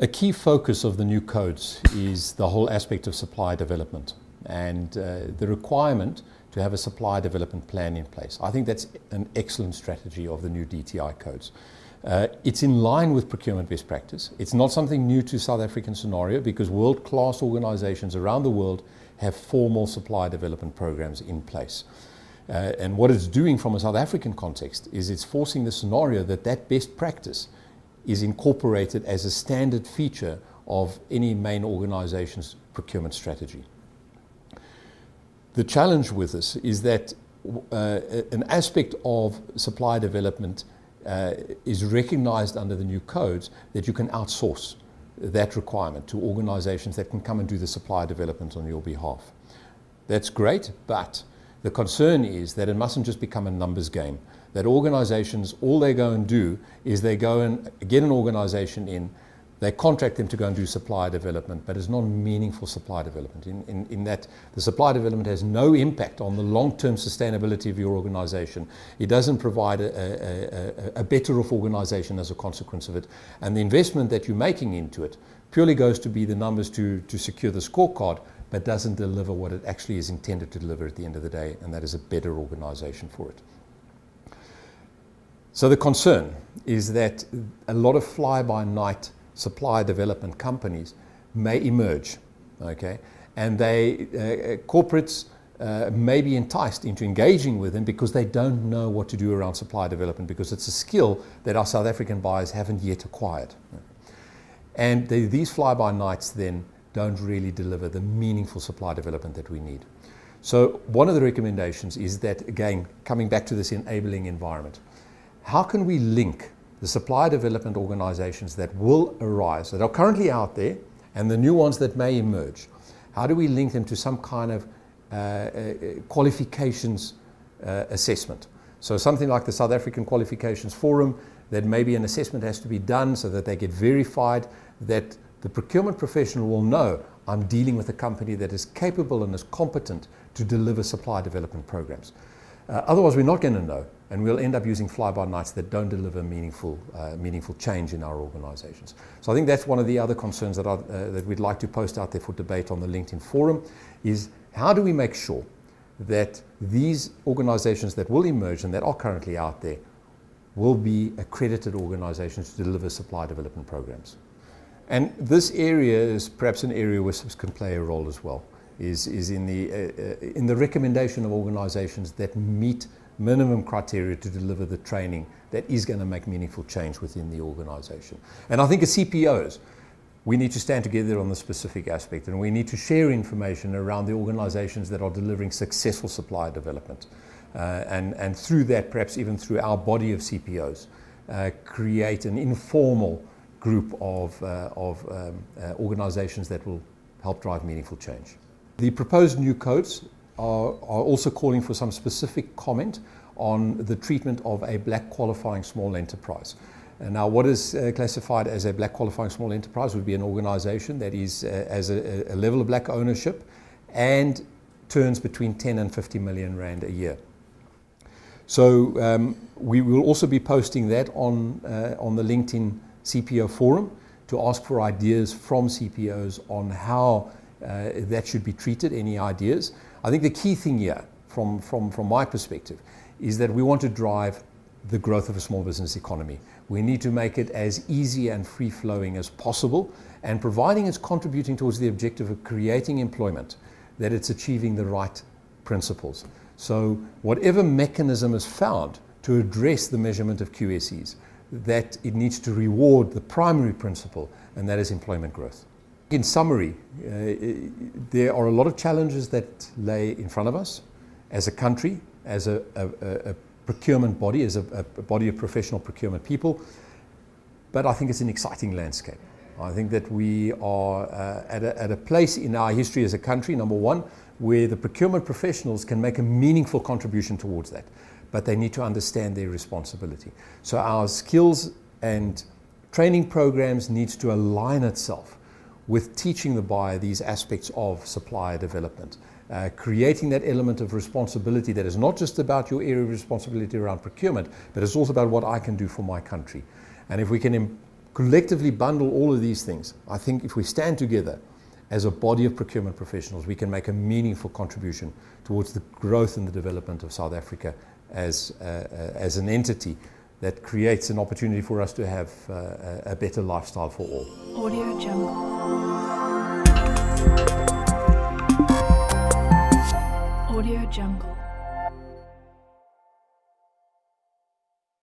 A key focus of the new codes is the whole aspect of supply development and the requirement to have a supply development plan in place. I think that's an excellent strategy of the new DTI codes. It's in line with procurement best practice. It's not something new to South African scenario because world-class organizations around the world have formal supply development programs in place. And what it's doing from a South African context is it's forcing the scenario that that best practice is incorporated as a standard feature of any main organization's procurement strategy. The challenge with this is that an aspect of supply development is recognized under the new codes that you can outsource that requirement to organizations that can come and do the supply development on your behalf. That's great, but the concern is that it mustn't just become a numbers game. That organizations, all they go and do is they go and get an organization in, they contract them to go and do supply development, but it's not meaningful supply development in that the supply development has no impact on the long-term sustainability of your organization. It doesn't provide a better off organization as a consequence of it. And the investment that you're making into it purely goes to be the numbers to secure the scorecard, but doesn't deliver what it actually is intended to deliver at the end of the day, and that is a better organization for it. So the concern is that a lot of fly-by-night supply development companies may emerge, okay? And corporates may be enticed into engaging with them because they don't know what to do around supply development, because it's a skill that our South African buyers haven't yet acquired. And these fly-by-nights then don't really deliver the meaningful supply development that we need. So one of the recommendations is that, again, coming back to this enabling environment, how can we link the supply development organizations that will arise, that are currently out there, and the new ones that may emerge? How do we link them to some kind of qualifications assessment? So something like the South African Qualifications Forum, that maybe an assessment has to be done so that they get verified, that the procurement professional will know I'm dealing with a company that is capable and is competent to deliver supply development programs. Otherwise, we're not going to know, and we'll end up using fly-by-nights that don't deliver meaningful change in our organizations. So I think that's one of the other concerns that we'd like to post out there for debate on the LinkedIn forum, is how do we make sure that these organizations that will emerge and that are currently out there will be accredited organizations to deliver supply development programs. And this area is perhaps an area where SIPS can play a role as well, is in the recommendation of organizations that meet minimum criteria to deliver the training that is going to make meaningful change within the organization. And I think as CPOs, we need to stand together on the specific aspect, and we need to share information around the organizations that are delivering successful supply development. And through that, perhaps even through our body of CPOs, create an informal group of organizations that will help drive meaningful change. The proposed new codes are also calling for some specific comment on the treatment of a black qualifying small enterprise. And now, what is classified as a black qualifying small enterprise would be an organization that is as a level of black ownership and turns between 10 and 50 million rand a year. So we will also be posting that on the LinkedIn CPO forum to ask for ideas from CPOs on how that should be treated, any ideas. I think the key thing here, from my perspective, is that we want to drive the growth of a small business economy. We need to make it as easy and free-flowing as possible, and providing it's contributing towards the objective of creating employment, that it's achieving the right principles. So whatever mechanism is found to address the measurement of QSEs, that it needs to reward the primary principle, and that is employment growth. In summary, there are a lot of challenges that lay in front of us as a country, as a procurement body, as a body of professional procurement people, but I think it's an exciting landscape. I think that we are at a place in our history as a country, number one, where the procurement professionals can make a meaningful contribution towards that, but they need to understand their responsibility. So our skills and training programs needs to align itself with teaching the buyer these aspects of supplier development, creating that element of responsibility that is not just about your area of responsibility around procurement, but it's also about what I can do for my country. And if we can collectively bundle all of these things, I think if we stand together as a body of procurement professionals, we can make a meaningful contribution towards the growth and the development of South Africa as an entity that creates an opportunity for us to have a better lifestyle for all. Audio Jungle. Audio Jungle.